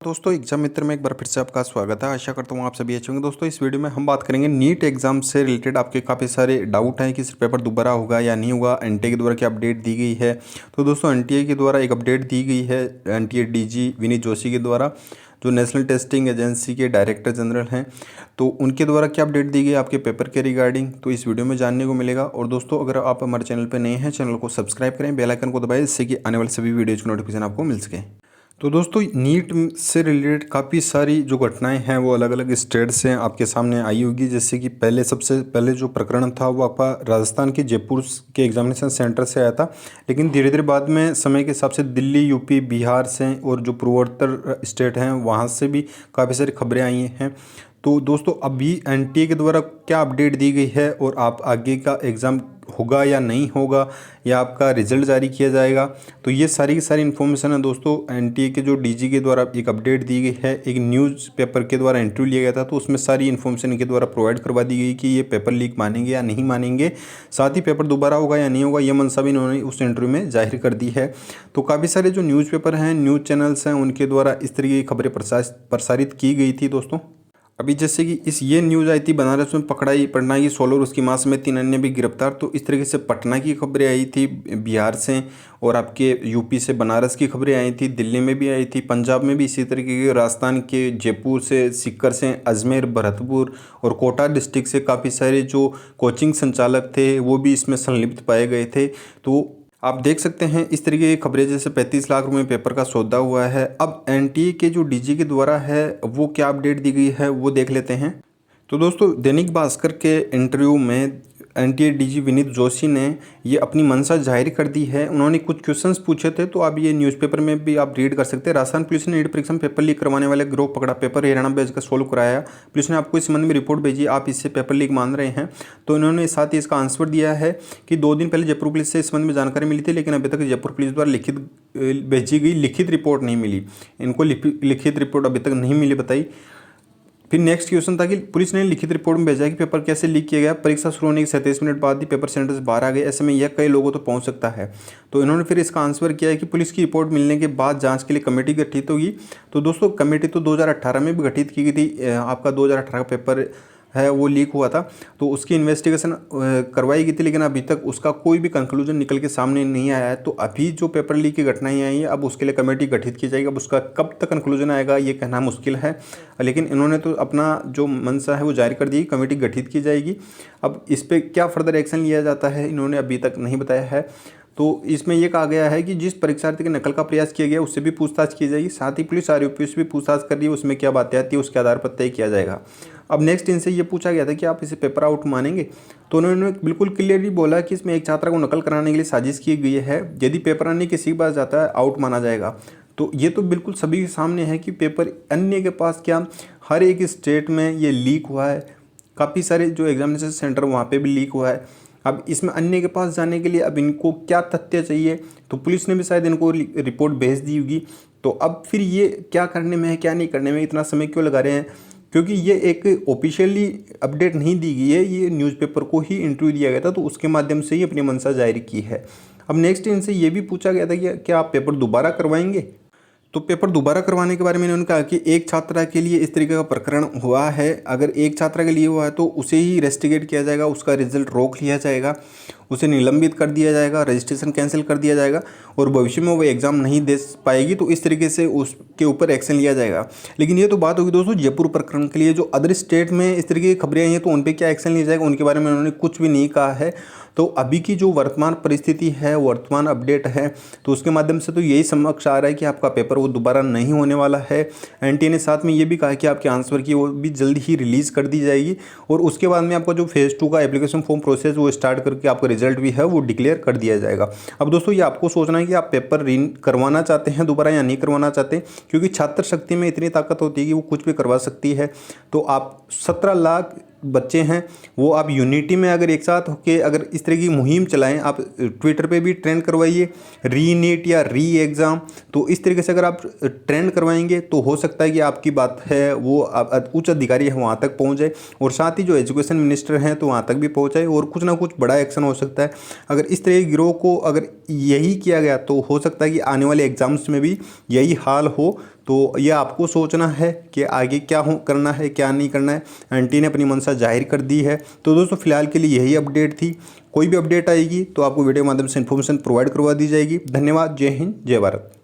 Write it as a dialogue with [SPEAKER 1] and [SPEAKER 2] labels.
[SPEAKER 1] दोस्तों एग्जाम मित्र में एक बार फिर से आपका स्वागत है। आशा करता हूँ आप सभी अच्छे होंगे। दोस्तों इस वीडियो में हम बात करेंगे नीट एग्जाम से रिलेटेड आपके काफ़ी सारे डाउट हैं कि इस पेपर दोबारा होगा या नहीं होगा। एनटीए के द्वारा क्या अपडेट दी गई है। तो दोस्तों एनटीए के द्वारा एक अपडेट दी गई है। एनटीए डीजी विनीत जोशी के द्वारा, जो नेशनल टेस्टिंग एजेंसी के डायरेक्टर जनरल हैं, तो उनके द्वारा क्या अपडेट दी गई आपके पेपर के रिगार्डिंग, तो इस वीडियो में जानने को मिलेगा। और दोस्तों अगर आप हमारे चैनल पर नए हैं, चैनल को सब्सक्राइब करें, बेल आइकन को दबाएं, जिससे कि आने वाले सभी वीडियोज़ की नोटिफिकेशन आपको मिल सके। तो दोस्तों नीट से रिलेटेड काफ़ी सारी जो घटनाएं हैं वो अलग अलग स्टेट से आपके सामने आई होगी। जैसे कि सबसे पहले जो प्रकरण था वो आपका राजस्थान के जयपुर के एग्जामिनेशन सेंटर से आया था, लेकिन धीरे धीरे बाद में समय के हिसाब से दिल्ली, यूपी, बिहार से और जो पूर्वोत्तर स्टेट हैं वहाँ से भी काफ़ी सारी खबरें आई हैं। तो दोस्तों अभी एनटीए के द्वारा क्या अपडेट दी गई है और आप आगे का एग्ज़ाम होगा या नहीं होगा, या आपका रिजल्ट जारी किया जाएगा, तो ये सारी की सारी इन्फॉर्मेशन है। दोस्तों एनटीए के जो डीजी के द्वारा एक अपडेट दी गई है, एक न्यूज़पेपर के द्वारा इंटरव्यू लिया गया था, तो उसमें सारी इन्फॉर्मेशन इनके द्वारा प्रोवाइड करवा दी गई कि ये पेपर लीक मानेंगे या नहीं मानेंगे, साथ ही पेपर दोबारा होगा या नहीं होगा, ये मनसा भी इन्होंने उस इंटरव्यू में जाहिर कर दी है। तो काफ़ी सारे जो न्यूज़पेपर हैं, न्यूज़ चैनल्स हैं, उनके द्वारा इस तरीके की खबरें प्रसारित की गई थी। दोस्तों अभी जैसे कि ये न्यूज़ आई थी, बनारस में पकड़ाई पटना की 16 और उसकी मां समेत 3 अन्य भी गिरफ्तार। तो इस तरीके से पटना की खबरें आई थी बिहार से, और आपके यूपी से बनारस की खबरें आई थी, दिल्ली में भी आई थी, पंजाब में भी इसी तरीके की, राजस्थान के जयपुर से, सीकर से, अजमेर, भरतपुर और कोटा डिस्ट्रिक्ट से काफ़ी सारे जो कोचिंग संचालक थे वो भी इसमें संलिप्त पाए गए थे। तो आप देख सकते हैं इस तरीके की खबरें, जैसे 35 लाख रुपए पेपर का सौदा हुआ है। अब एनटीए के जो डीजी के द्वारा है वो क्या अपडेट दी गई है वो देख लेते हैं। तो दोस्तों दैनिक भास्कर के इंटरव्यू में एनटीए डीजी विनीत जोशी ने ये अपनी मंशा जाहिर कर दी है। उन्होंने कुछ क्वेश्चंस पूछे थे, तो आप ये न्यूज़पेपर में भी आप रीड कर सकते हैं। राजस्थान पुलिस ने नीट परीक्षा में पेपर लीक करवाने वाले गिरोह पकड़ा, पेपर हरियाणा भेजकर सोल्व कराया, पुलिस ने आपको इस संबंध में रिपोर्ट भेजी, आप इससे पेपर लीक मान रहे हैं। तो इन्होंने साथ ही इसका आंसर दिया है कि 2 दिन पहले जयपुर पुलिस से इस संबंध में जानकारी मिली थी, लेकिन अभी तक जयपुर पुलिस द्वारा भेजी गई लिखित रिपोर्ट नहीं मिली। इनको लिखित रिपोर्ट अभी तक नहीं मिली बताई। फिर नेक्स्ट क्वेश्चन था कि पुलिस ने लिखित रिपोर्ट में भेजा कि पेपर कैसे लीक किया गया, परीक्षा शुरू होने के 37 मिनट बाद ही पेपर सेंटर से बाहर आ गए, ऐसे में यह कई लोगों तो पहुंच सकता है। तो इन्होंने फिर इसका आंसर किया है कि पुलिस की रिपोर्ट मिलने के बाद जांच के लिए कमेटी गठित होगी। तो दोस्तों कमेटी तो 2018 में भी गठित की गई थी। आपका 2018 का पेपर है वो लीक हुआ था, तो उसकी इन्वेस्टिगेशन करवाई गई थी, लेकिन अभी तक उसका कोई भी कंक्लूजन निकल के सामने नहीं आया है। तो अभी जो पेपर लीक की घटनाएं आई हैं, अब उसके लिए कमेटी गठित की जाएगी। अब उसका कब तक कंक्लूजन आएगा ये कहना मुश्किल है, लेकिन इन्होंने तो अपना जो मंशा है वो जारी कर दी, कमेटी गठित की जाएगी। अब इस पर क्या फर्दर एक्शन लिया जाता है इन्होंने अभी तक नहीं बताया है। तो इसमें यह कहा गया है कि जिस परीक्षार्थी के नकल का प्रयास किया गया उससे भी पूछताछ की जाएगी, साथ ही पुलिस आरोपियों से भी पूछताछ कर रही है, उसमें क्या बातें आती है उसके आधार पर तय किया जाएगा। अब नेक्स्ट इनसे ये पूछा गया था कि आप इसे पेपर आउट मानेंगे, तो उन्होंने बिल्कुल क्लियरली बोला कि इसमें एक छात्रा को नकल कराने के लिए साजिश की गई है, यदि पेपर अन्य किसी के पास जाता है आउट माना जाएगा। तो ये तो बिल्कुल सभी के सामने है कि पेपर अन्य के पास क्या, हर एक स्टेट में ये लीक हुआ है, काफ़ी सारे जो एग्जामिनेशन सेंटर वहाँ पर भी लीक हुआ है। अब इसमें अन्य के पास जाने के लिए अब इनको क्या तथ्य चाहिए, तो पुलिस ने भी शायद इनको रिपोर्ट भेज दी होगी। तो अब फिर ये क्या करने में है क्या नहीं करने में इतना समय क्यों लगा रहे हैं, क्योंकि ये एक ऑफिशियली अपडेट नहीं दी गई है, ये न्यूज़पेपर को ही इंटरव्यू दिया गया था, तो उसके माध्यम से ही अपनी मंशा जारी की है। अब नेक्स्ट इनसे ये भी पूछा गया था कि क्या आप पेपर दोबारा करवाएंगे। तो पेपर दोबारा करवाने के बारे में इन्होंने कहा कि एक छात्रा के लिए इस तरीके का प्रकरण हुआ है, अगर एक छात्रा के लिए हुआ है तो उसे ही रेस्टिगेट किया जाएगा, उसका रिजल्ट रोक लिया जाएगा, उसे निलंबित कर दिया जाएगा, रजिस्ट्रेशन कैंसिल कर दिया जाएगा, और भविष्य में वो एग्ज़ाम नहीं दे पाएगी तो इस तरीके से उसके ऊपर एक्शन लिया जाएगा। लेकिन ये तो बात होगी दोस्तों जयपुर प्रकरण के लिए। जो अदर स्टेट में इस तरीके की खबरें आई हैं तो उन पर क्या एक्शन लिया जाएगा, उनके बारे में उन्होंने कुछ भी नहीं कहा है। तो अभी की जो वर्तमान परिस्थिति है, वर्तमान अपडेट है, तो उसके माध्यम से तो यही समझ आ रहा है कि आपका पेपर वो दोबारा नहीं होने वाला है। एनटीए ने साथ में ये भी कहा कि आपके आंसर की वो भी जल्द ही रिलीज़ कर दी जाएगी, और उसके बाद में आपका जो फेज़ 2 का एप्लीकेशन फॉर्म प्रोसेस वो स्टार्ट करके आपका रिजल्ट भी है वो डिक्लेयर कर दिया जाएगा। अब दोस्तों ये आपको सोचना है कि आप पेपर करवाना चाहते हैं दोबारा या नहीं करवाना चाहते, क्योंकि छात्र शक्ति में इतनी ताकत होती है कि वो कुछ भी करवा सकती है। तो आप 17 लाख बच्चे हैं वो आप यूनिटी में अगर एक साथ होकर अगर इस तरह की मुहिम चलाएं, आप ट्विटर पे भी ट्रेंड करवाइए री नीट या री एग्ज़ाम, तो इस तरीके से अगर आप ट्रेंड करवाएंगे तो हो सकता है कि आपकी बात है वो उच्च अधिकारी है वहाँ तक पहुँच जाए, और साथ ही जो एजुकेशन मिनिस्टर हैं तो वहाँ तक भी पहुँचाए, और कुछ ना कुछ बड़ा एक्शन हो सकता है। अगर इस तरह के गिरोह को अगर यही किया गया तो हो सकता है कि आने वाले एग्जाम्स में भी यही हाल हो। तो ये आपको सोचना है कि आगे क्या करना है क्या नहीं करना है। एनटीए ने अपनी मंशा जाहिर कर दी है। तो दोस्तों फिलहाल के लिए यही अपडेट थी। कोई भी अपडेट आएगी तो आपको वीडियो के माध्यम से इन्फॉर्मेशन प्रोवाइड करवा दी जाएगी। धन्यवाद। जय हिंद, जय भारत।